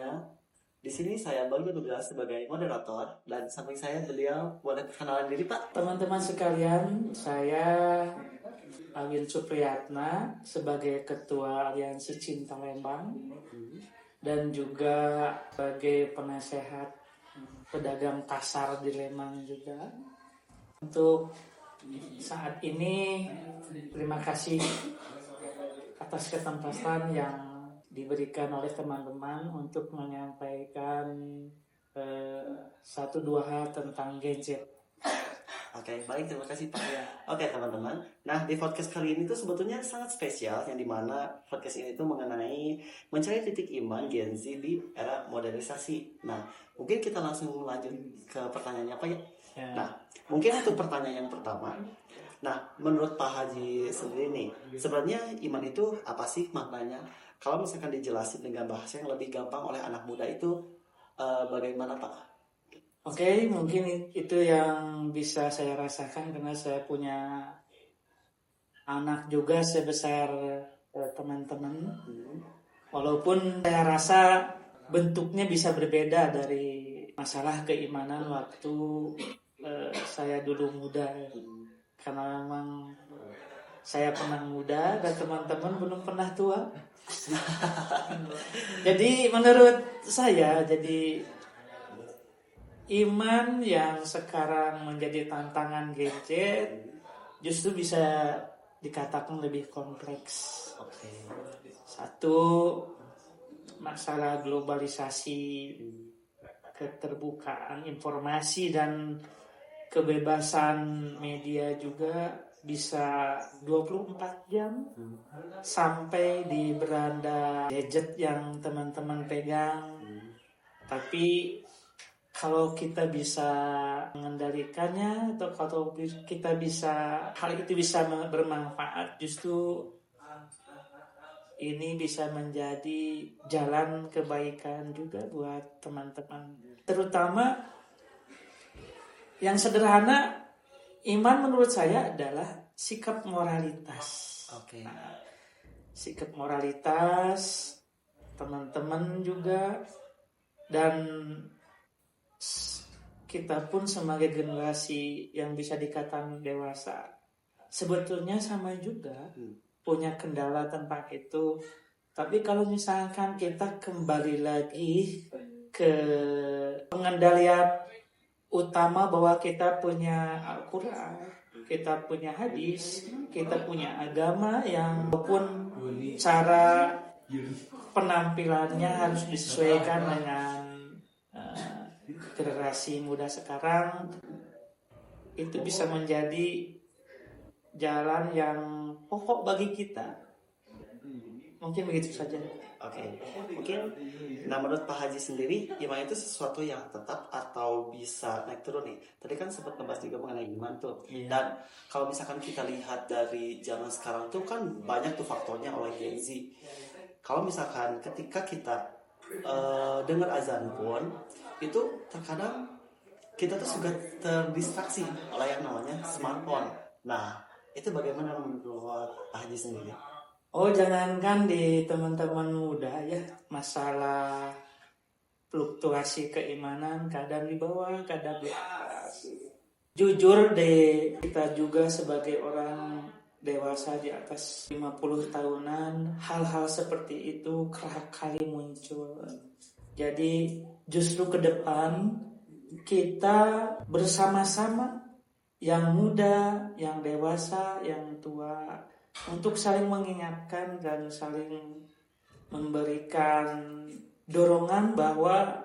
semuanya. Di sini saya Bang bertugas sebagai moderator dan samping saya beliau boleh perkenalan diri Pak. Teman-teman sekalian, saya Awin Supriyatna sebagai Ketua Aliansi Cinta Lembang dan juga sebagai penasehat pedagang pasar di Lembang juga. Untuk saat ini terima kasih atas kesempatan yang diberikan oleh teman-teman untuk menyampaikan satu dua hal tentang gadget. Oke, baik, terima kasih Pak. Oke teman-teman, nah di podcast kali ini tuh sebetulnya sangat spesial, yang dimana podcast ini tuh mengenai mencari titik iman Gen Z di era modernisasi. Nah, mungkin kita langsung lanjut ke pertanyaannya Pak ya. Nah, mungkin untuk pertanyaan yang pertama. Nah, menurut Pak Haji sendiri nih, sebenarnya iman itu apa sih maknanya? Kalau misalkan dijelasin dengan bahasa yang lebih gampang oleh anak muda itu bagaimana Pak? Oke, mungkin itu yang bisa saya rasakan karena saya punya anak juga sebesar teman-teman. Walaupun saya rasa bentuknya bisa berbeda dari masalah keimanan waktu saya dulu muda. Karena memang saya pernah muda dan teman-teman belum pernah tua. Jadi menurut saya, iman yang sekarang menjadi tantangan gadget justru bisa dikatakan lebih kompleks. Satu, masalah globalisasi, keterbukaan informasi dan kebebasan media juga bisa 24 jam sampai di beranda gadget yang teman-teman pegang. Tapi kalau kita bisa mengendalikannya atau kalau kita bisa hal itu bisa bermanfaat, justru ini bisa menjadi jalan kebaikan juga buat teman-teman. Terutama yang sederhana, iman menurut saya adalah sikap moralitas. Nah, sikap moralitas teman-teman juga, dan kita pun sebagai generasi yang bisa dikatakan dewasa sebetulnya sama juga punya kendala tentang itu. Tapi kalau misalkan kita kembali lagi ke pengendalian utama bahwa kita punya Al-Quran, kita punya hadis, kita punya agama yang walaupun cara penampilannya harus disesuaikan dengan generasi muda sekarang, itu bisa menjadi jalan yang pokok bagi kita. Mungkin begitu saja. Oke. Mungkin, nah menurut Pak Haji sendiri, iman itu sesuatu yang tetap atau bisa naik turun nih? Tadi kan sempat ngebahas juga mengenai iman tuh. Dan kalau misalkan kita lihat dari zaman sekarang tuh kan banyak tuh faktornya oleh Gen Z. Kalau misalkan ketika kita dengar azan pun, itu terkadang kita tuh suka terdistraksi oleh yang namanya smartphone. Nah, itu bagaimana menurut Pak Haji sendiri? Oh, jangankan di teman-teman muda ya, masalah fluktuasi keimanan, kadang di bawah, kadang di atas. Jujur deh, kita juga sebagai orang dewasa di atas 50 tahunan, hal-hal seperti itu kerap kali muncul. Jadi justru ke depan kita bersama-sama, yang muda, yang dewasa, yang tua, untuk saling mengingatkan dan saling memberikan dorongan bahwa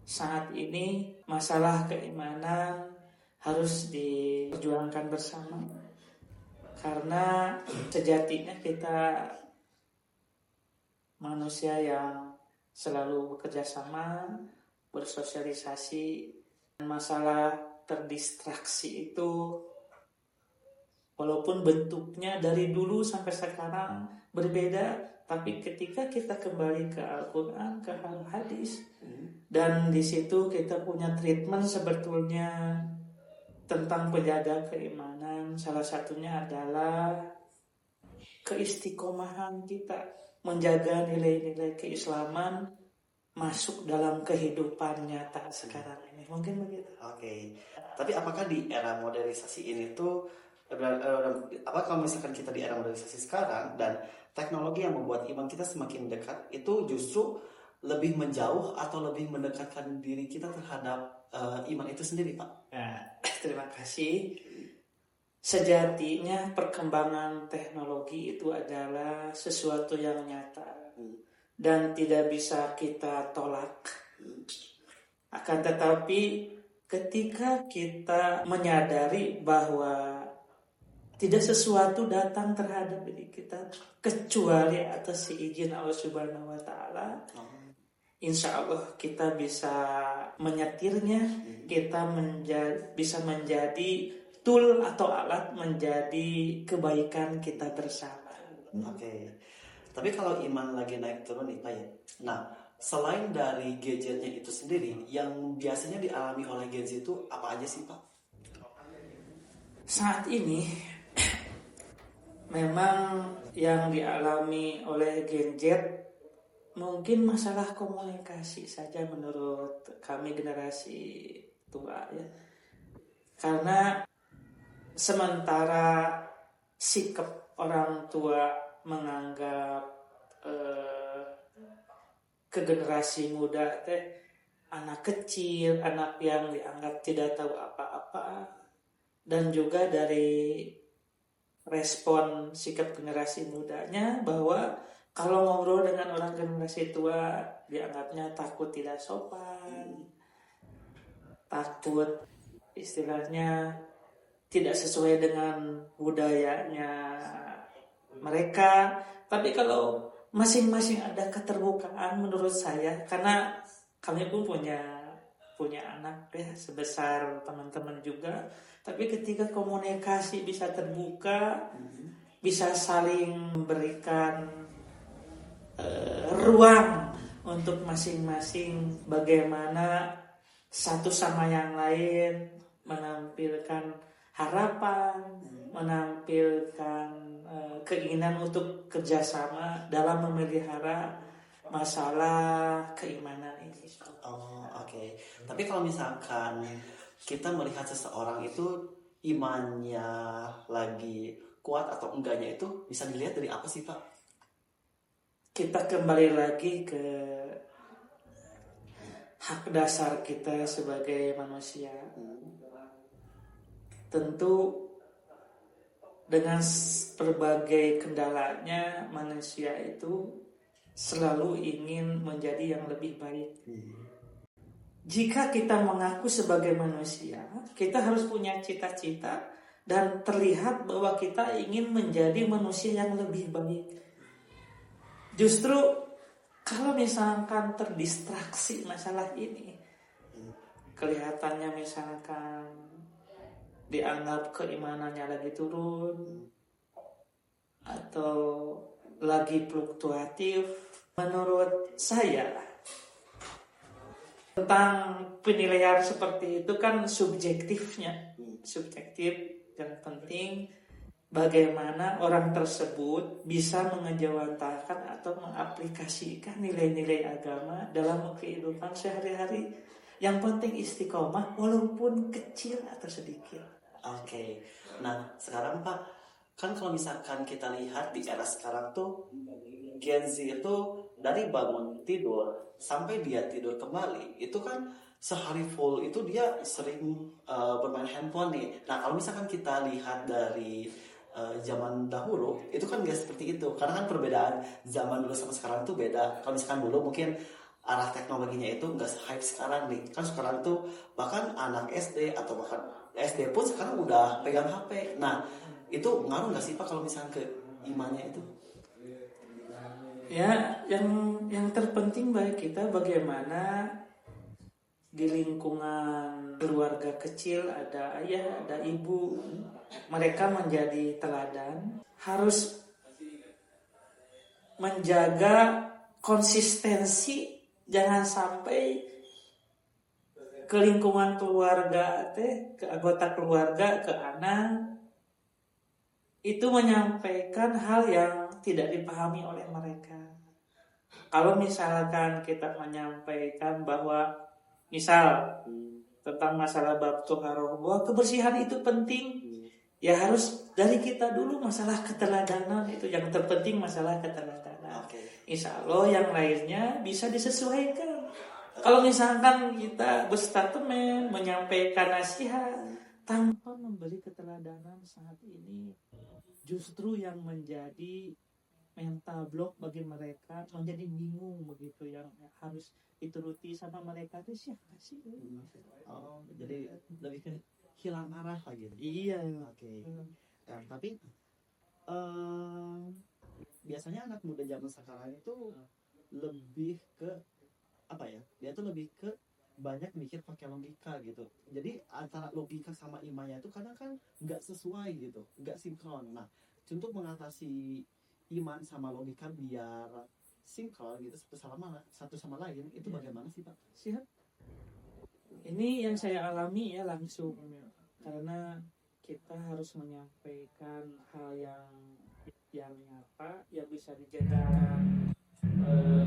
saat ini masalah keimanan harus diperjuangkan bersama. Karena sejatinya kita manusia yang selalu bekerja sama, bersosialisasi. Masalah terdistraksi itu walaupun bentuknya dari dulu sampai sekarang berbeda, tapi ketika kita kembali ke Al-Quran, ke hadis, dan di situ kita punya treatment sebetulnya tentang penjaga keimanan. Salah satunya adalah keistiqomahan kita menjaga nilai-nilai keislaman masuk dalam kehidupan nyata sekarang ini. Mungkin begitu. Oke. Tapi apakah di era modernisasi ini tuh apa kalau misalkan kita di era modernisasi sekarang dan teknologi yang membuat iman kita semakin dekat itu justru lebih menjauh atau lebih mendekatkan diri kita terhadap iman itu sendiri, Pak? Nah, terima kasih. Sejatinya perkembangan teknologi itu adalah sesuatu yang nyata dan tidak bisa kita tolak. Akan tetapi ketika kita menyadari bahwa tidak sesuatu datang terhadap diri kita kecuali atas izin Allah Subhanahu wa taala, insya Allah kita bisa menyetirnya, kita bisa menjadi tool atau alat menjadi kebaikan kita bersama. Oke. Tapi kalau iman lagi naik turun nih Pak ya. Nah, selain dari gadgetnya itu sendiri, yang biasanya dialami oleh Gen Z itu apa aja sih Pak? Saat ini memang yang dialami oleh Gen Z mungkin masalah komunikasi saja menurut kami generasi tua ya. Karena sementara sikap orang tua menganggap ke generasi muda teh anak kecil, anak yang dianggap tidak tahu apa-apa, dan juga dari respon sikap generasi mudanya bahwa kalau ngobrol dengan orang generasi tua dianggapnya takut tidak sopan, takut istilahnya tidak sesuai dengan budayanya mereka. Tapi kalau masing-masing ada keterbukaan menurut saya, karena kami pun punya anak ya sebesar teman-teman juga, tapi ketika komunikasi bisa terbuka, bisa saling memberikan ruang untuk masing-masing bagaimana satu sama yang lain menampilkan harapan, menampilkan keinginan untuk kerjasama dalam memelihara masalah keimanan ini. Oh, oke. Tapi kalau misalkan kita melihat seseorang itu imannya lagi kuat atau enggaknya itu bisa dilihat dari apa sih Pak? Kita kembali lagi ke hak dasar kita sebagai manusia. Tentu dengan berbagai kendalanya manusia itu selalu ingin menjadi yang lebih baik. Jika kita mengaku sebagai manusia, kita harus punya cita-cita dan terlihat bahwa kita ingin menjadi manusia yang lebih baik. Justru kalau misalkan terdistraksi masalah ini, kelihatannya misalkan dianggap keimanannya lagi turun atau lagi fluktuatif, menurut saya tentang penilaian seperti itu kan subjektif. Yang penting bagaimana orang tersebut bisa mengejawantahkan atau mengaplikasikan nilai-nilai agama dalam kehidupan sehari-hari. Yang penting istiqomah walaupun kecil atau sedikit. Oke. Nah, sekarang Pak, kan kalau misalkan kita lihat di era sekarang tuh Gen Z itu dari bangun tidur sampai dia tidur kembali itu kan sehari full itu dia sering bermain handphone nih. Nah, kalau misalkan kita lihat dari zaman dahulu itu kan nggak seperti itu, karena kan perbedaan zaman dulu sama sekarang tuh beda. Kalau misalkan dulu mungkin arah teknologinya itu nggak hype sekarang nih, kan sekarang tuh bahkan anak SD atau bahkan SD pun sekarang udah pegang HP. Nah, itu ngaruh nggak sih Pak kalau misalkan ke imannya itu? Ya, yang terpenting bagi kita bagaimana di lingkungan keluarga kecil ada ayah, ada ibu, mereka menjadi teladan, harus menjaga konsistensi, jangan sampai ke lingkungan keluarga ke anggota keluarga, ke anak itu menyampaikan hal yang tidak dipahami oleh mereka. Kalau misalkan kita menyampaikan bahwa misal tentang masalah bab toharoh, bahwa kebersihan itu penting, ya harus dari kita dulu. Masalah keteladanan itu yang terpenting, masalah keteladanan. Insya Allah yang lainnya bisa disesuaikan. Kalau misalkan kita berstatement menyampaikan nasihat tanpa memberi keteladanan saat ini, justru yang menjadi mental block bagi mereka, menjadi bingung begitu, yang harus dituruti sama mereka itu siapa sih? Oh, jadi lebih ke hilang arah lagi. Iya. Oke. Nah, tapi biasanya anak muda zaman sekarang itu lebih ke apa ya? Dia tuh lebih ke banyak mikir pakai logika gitu. Jadi antara logika sama imannya itu kadang kan nggak sesuai gitu, nggak sinkron. Nah, untuk mengatasi iman sama logika biar sinkron gitu satu sama lain itu bagaimana sih Pak? Siap. Ini yang saya alami ya langsung, karena kita harus menyampaikan hal yang nyata, yang bisa dijadikan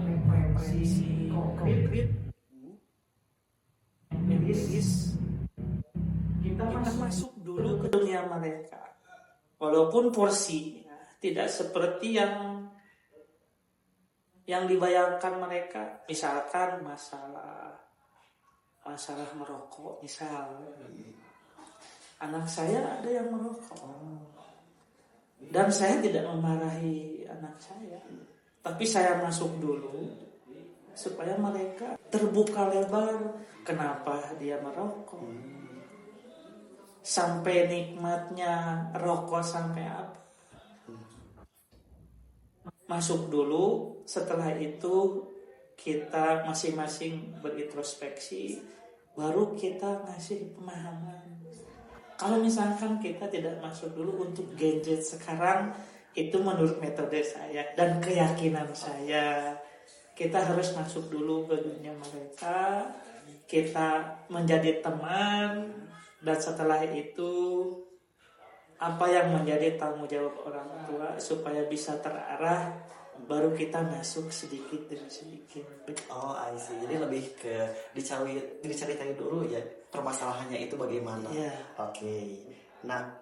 referensi konkret. Kita masuk dulu ke dunia mereka, walaupun porsinya tidak seperti yang dibayangkan mereka. Misalkan masalah merokok, misal anak saya ada yang merokok, dan saya tidak memarahi anak saya, tapi saya masuk dulu supaya mereka terbuka lebar kenapa dia merokok, sampai nikmatnya rokok sampai apa. Masuk dulu, setelah itu kita masing-masing berintrospeksi, baru kita ngasih pemahaman. Kalau misalkan kita tidak masuk dulu untuk gadget sekarang, itu menurut metode saya dan keyakinan saya, kita harus masuk dulu ke dunia mereka, kita menjadi teman, dan setelah itu apa yang menjadi tanggung jawab orang tua supaya bisa terarah, baru kita masuk sedikit demi sedikit. Oh, I see. Jadi lebih ke diceritain dulu ya permasalahannya itu bagaimana. Yeah. Oke. Nah,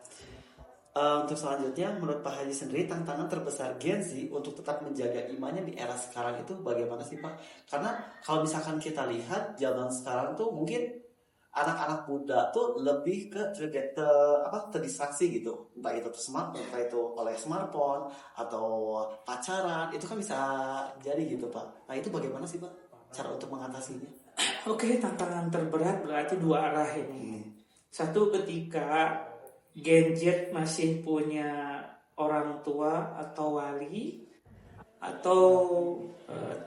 untuk selanjutnya menurut Pak Haji sendiri tantangan terbesar Gen Z untuk tetap menjaga imannya di era sekarang itu bagaimana sih Pak? Karena kalau misalkan kita lihat zaman sekarang tuh mungkin anak-anak muda tuh lebih ke terdistraksi gitu, entah itu oleh smartphone atau pacaran, itu kan bisa jadi gitu Pak. Nah itu bagaimana sih Pak cara untuk mengatasinya? Oke, tantangan terberat berarti dua arah ini. Satu, ketika Gen Z masih punya orang tua atau wali atau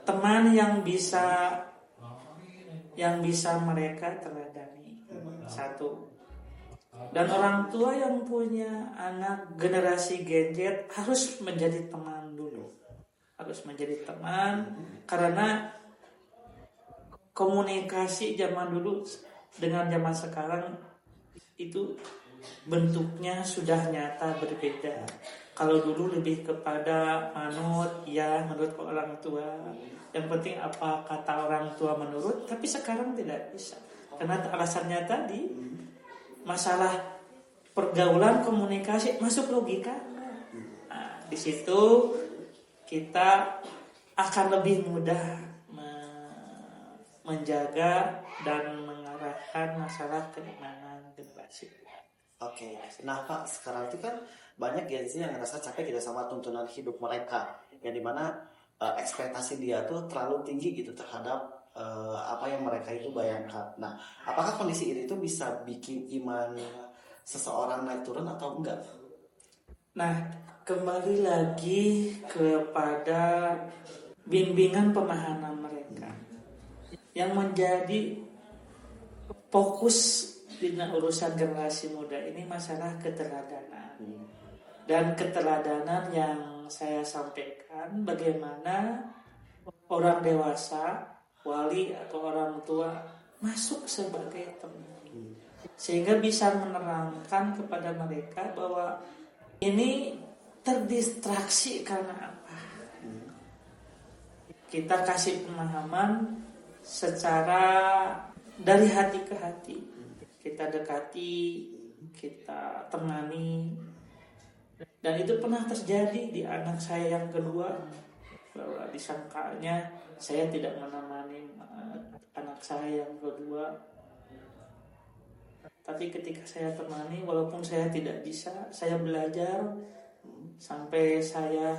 teman yang bisa mereka teladani. Satu. Dan orang tua yang punya anak generasi Gen Z harus menjadi teman dulu. Harus menjadi teman, karena komunikasi zaman dulu dengan zaman sekarang itu bentuknya sudah nyata berbeda. Kalau dulu lebih kepada manut, ya menurut orang tua, yang penting apa kata orang tua menurut. Tapi sekarang tidak bisa, karena alasannya tadi masalah pergaulan, komunikasi, masuk logika. Nah, di situ kita akan lebih mudah menjaga dan mengarahkan masalah keimanan generasi. Oke. Nah Pak, sekarang itu kan banyak Gen Z yang ngerasa capek gitu sama tuntunan hidup mereka, yang dimana ekspektasi dia tuh terlalu tinggi gitu terhadap apa yang mereka itu bayangkan. Nah, apakah kondisi ini tuh bisa bikin iman seseorang naik turun atau enggak? Nah, kembali lagi kepada bimbingan pemahaman mereka. Yang menjadi fokus di urusan generasi muda ini masalah keteladanan. Dan keteladanan yang saya sampaikan, bagaimana orang dewasa, wali atau orang tua masuk sebagai teman, sehingga bisa menerangkan kepada mereka bahwa ini terdistraksi karena apa. kita kasih pemahaman secara dari hati ke hati. Kita dekati, kita temani. Dan itu pernah terjadi di anak saya yang kedua, bahwa disangkanya saya tidak menemani anak saya yang kedua. Tapi ketika saya temani, walaupun saya tidak bisa, saya belajar sampai saya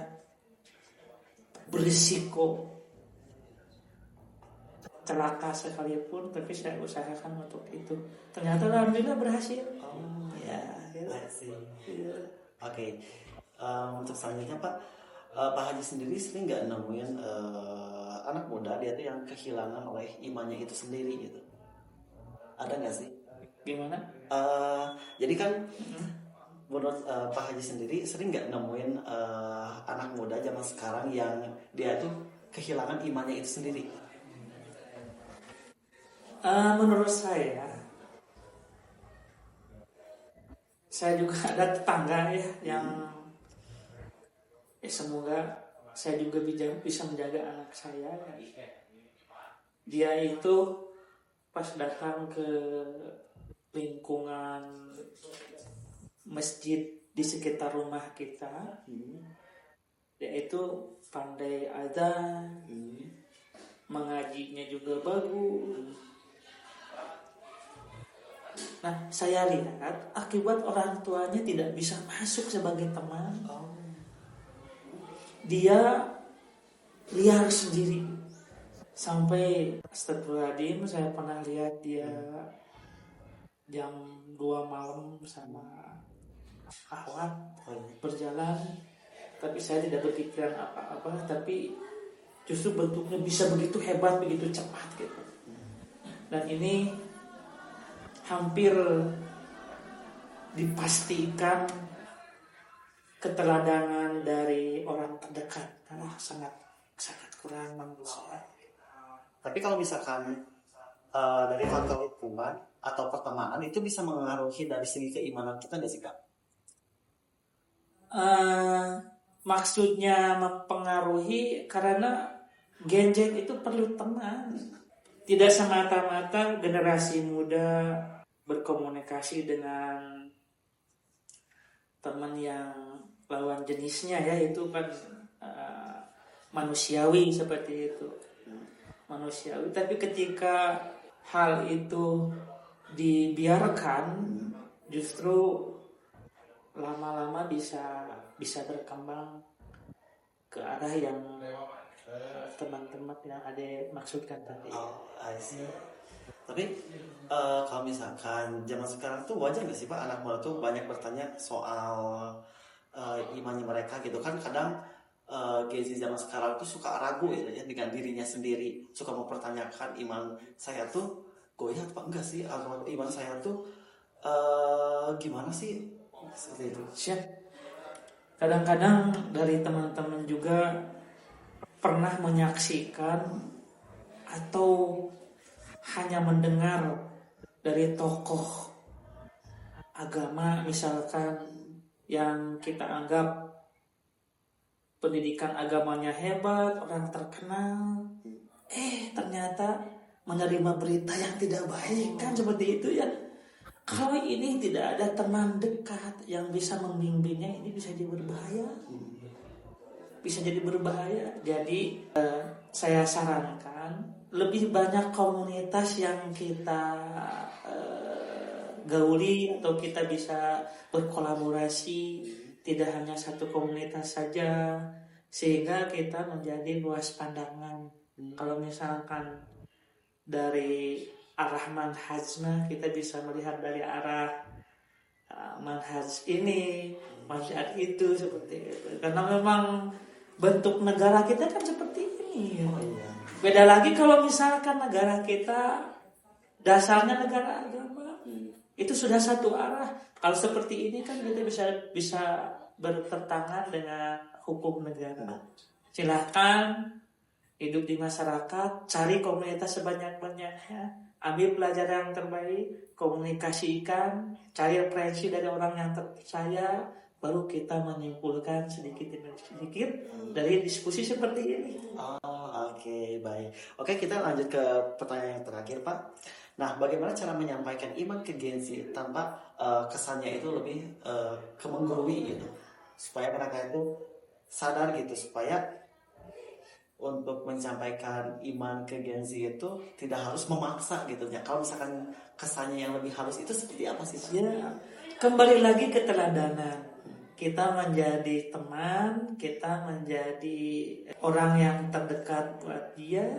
berisiko celaka sekalipun, tapi saya usahakan untuk itu. Ternyata alhamdulillah berhasil. Oh Ya, ya, gitu. I see. Iya. Oke. Untuk selanjutnya Pak, Pak Haji sendiri sering nggak nemuin anak muda dia tuh yang kehilangan oleh imannya itu sendiri gitu? Ada nggak sih? Gimana? Jadi kan menurut Pak Haji sendiri sering nggak nemuin anak muda zaman sekarang yang dia tuh kehilangan imannya itu sendiri? Menurut saya juga ada tetangga ya yang semoga saya juga bisa menjaga anak saya. Dia itu pas datang ke lingkungan masjid di sekitar rumah kita, dia itu pandai adzan, mengajinya juga bagus. Nah, saya lihat akibat orang tuanya tidak bisa masuk sebagai teman, dia liar sendiri. Sampai astagfirullahaladzim, saya pernah lihat dia jam 2 malam sama akhwat berjalan, tapi saya tidak berpikiran apa-apa, tapi justru bentuknya bisa begitu hebat, begitu cepat gitu. Dan ini hampir dipastikan keteladanan dari orang terdekat. Sangat kurang menurut saya. Tapi kalau misalkan dari faktor lingkungan atau pertemanan itu bisa mengaruhi dari segi keimanan kita nggak sih Kak? Maksudnya mempengaruhi karena gadget itu perlu teman. Tidak semata-mata generasi muda berkomunikasi dengan teman yang lawan jenisnya, ya itu kan manusiawi seperti itu, manusiawi. Tapi ketika hal itu dibiarkan, justru lama-lama bisa berkembang ke arah yang teman-teman yang ada maksudkan tadi. Oh, I see. Tapi kalau misalkan zaman sekarang tuh wajar nggak sih Pak anak muda tuh banyak bertanya soal imannya mereka gitu kan? Kadang Gen Z zaman sekarang tuh suka ragu ya dengan dirinya sendiri, suka mempertanyakan iman saya tuh goyah apa enggak sih, atau iman saya tuh gimana sih, seperti itu. Siap. Kadang-kadang dari teman-teman juga pernah menyaksikan atau hanya mendengar dari tokoh agama misalkan yang kita anggap pendidikan agamanya hebat, orang terkenal, ternyata menerima berita yang tidak baik, kan seperti itu ya. Kalau ini tidak ada teman dekat yang bisa membimbingnya, ini bisa jadi berbahaya. Jadi saya sarankan lebih banyak komunitas yang kita gauli atau kita bisa berkolaborasi, tidak hanya satu komunitas saja, sehingga kita menjadi luas pandangan. Kalau misalkan dari arah manhajnya, kita bisa melihat dari arah manhaj ini, manhaj itu, seperti itu. Karena memang bentuk negara kita kan seperti ini. Beda lagi kalau misalkan negara kita dasarnya negara agama, itu sudah satu arah. Kalau seperti ini kan kita bisa bertentangan dengan hukum negara. Silahkan hidup di masyarakat, cari komunitas sebanyak-banyaknya, ambil pelajaran yang terbaik, komunikasikan, cari referensi dari orang yang terpercaya, baru kita menyimpulkan sedikit demi sedikit dari diskusi seperti ini. Oke, baik. Oke, kita lanjut ke pertanyaan yang terakhir, Pak. Nah, bagaimana cara menyampaikan iman ke Gen Z tanpa kesannya itu lebih ke menggurui gitu, supaya mereka itu sadar gitu, supaya untuk menyampaikan iman ke Gen Z itu tidak harus memaksa gitu ya. Kalau misalkan kesannya yang lebih halus itu seperti apa sih, Pak? Ya, kembali lagi ke teladanan. Kita menjadi teman, kita menjadi orang yang terdekat buat dia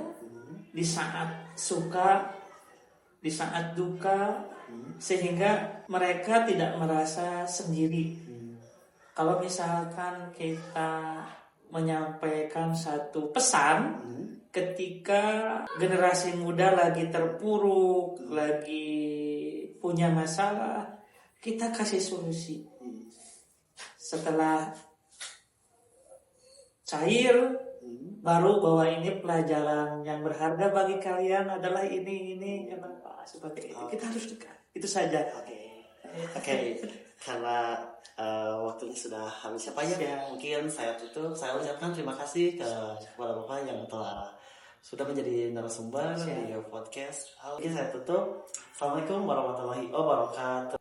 di saat suka, di saat duka, sehingga mereka tidak merasa sendiri. Kalau misalkan kita menyampaikan satu pesan ketika generasi muda lagi terpuruk, lagi punya masalah, kita kasih solusi. Setelah cair, baru bahwa ini pelajaran yang berharga bagi kalian adalah ini kenapa seperti itu. Kita harus dekat. Itu saja. Oke. Karena waktunya sudah habis ya, Pak ya. Mungkin saya tutup. Saya ucapkan terima kasih kepada Bapak yang telah sudah menjadi narasumber di podcast. Oke, saya tutup. Assalamualaikum warahmatullahi wabarakatuh.